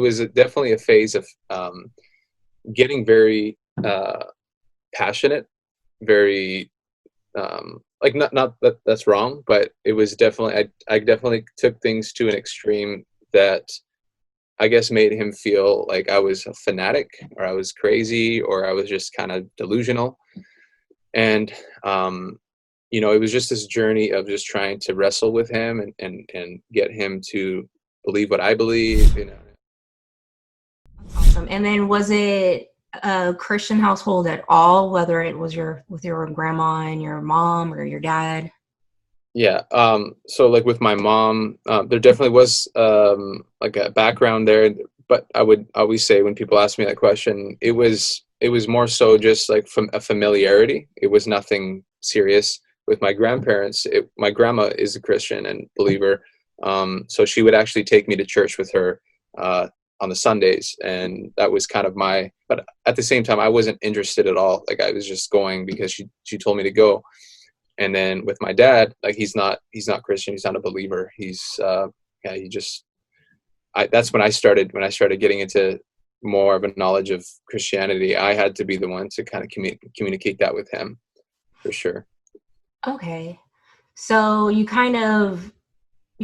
It was definitely a phase of getting very passionate, very like not that that's wrong, but it was definitely I definitely took things to an extreme that I guess made him feel like I was a fanatic or I was crazy or I was just kind of delusional. And it was just this journey of just trying to wrestle with him and get him to believe what I believe. That's awesome. And then was it a Christian household at all, whether it was your with your grandma and your mom or your dad? Yeah. So like with my mom, there definitely was like a background there, but I would always say when people ask me that question, it was more so just like from a familiarity. It was nothing serious. With my grandparents, my grandma is a Christian and believer, so she would actually take me to church with her on the Sundays, and that was kind of my. But at the same time, I wasn't interested at all. Like I was just going because she told me to go. And then with my dad, like he's not Christian, he's not a believer. Yeah, he just that's when I started getting into more of a knowledge of Christianity. I had to be the one to kind of communicate that with him for sure. Okay. So you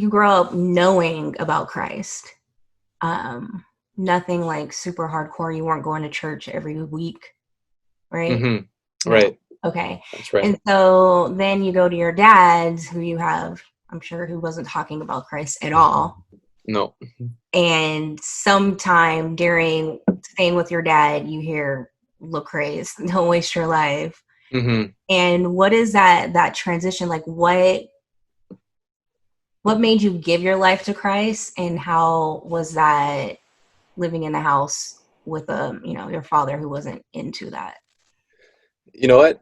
grow up knowing about Christ. Um, Nothing like super hardcore. You weren't going to church every week, right? Hmm. No. Right. Okay. That's right. And so then you go to your dad's, who you have, I'm sure, who wasn't talking about Christ at all. No. And sometime during staying with your dad, you hear "Look Craze, Don't Waste Your Life." Hmm. And what is that transition like? What made you give your life to Christ, and how was that living in the house with your father who wasn't into that? You know what?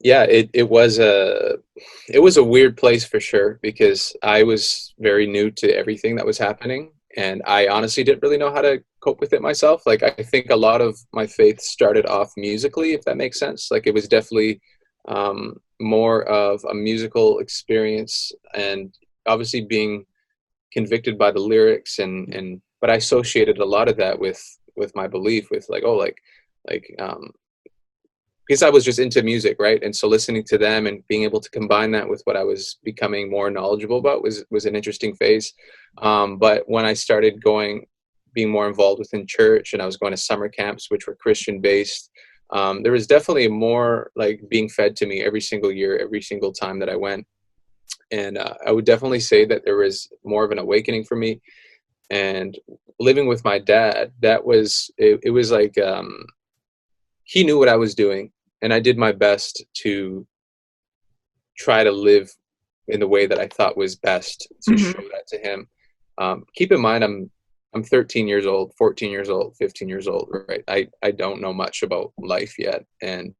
Yeah, it was a weird place for sure because I was very new to everything that was happening, and I honestly didn't really know how to cope with it myself. Like I think a lot of my faith started off musically, if that makes sense. Like it was definitely more of a musical experience, and obviously being convicted by the lyrics and but I associated a lot of that with my belief with like oh like because I was just into music, right? And so listening to them and being able to combine that with what I was becoming more knowledgeable about was an interesting phase. But when I started being more involved within church, and I was going to summer camps, which were Christian based, there was definitely more like being fed to me every single year, every single time that I went. And I would definitely say that there was more of an awakening for me. And living with my dad, it was like he knew what I was doing, and I did my best to try to live in the way that I thought was best to show Mm-hmm. that to him. Keep in mind, I'm 13 years old, 14 years old, 15 years old, right? I don't know much about life yet, and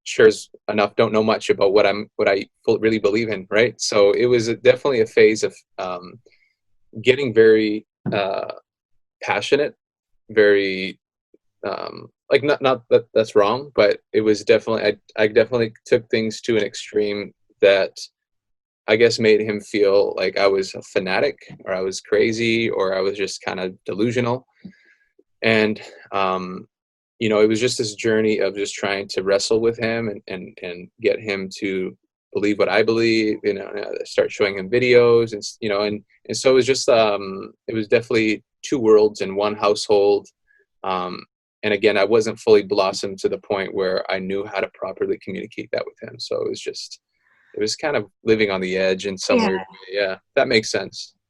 sure as enough, don't know much about what I really believe in, right? So it was definitely a phase of getting very passionate, very like not that that's wrong, but it was definitely I definitely took things to an extreme that I guess made him feel like I was a fanatic or I was crazy or I was just kind of delusional. And it was just this journey of just trying to wrestle with him and get him to believe what I believe, and start showing him videos and so it was definitely two worlds in one household. Um, and again, I wasn't fully blossomed to the point where I knew how to properly communicate that with him. So it was kind of living on the edge in some Yeah. weird way. Yeah, that makes sense.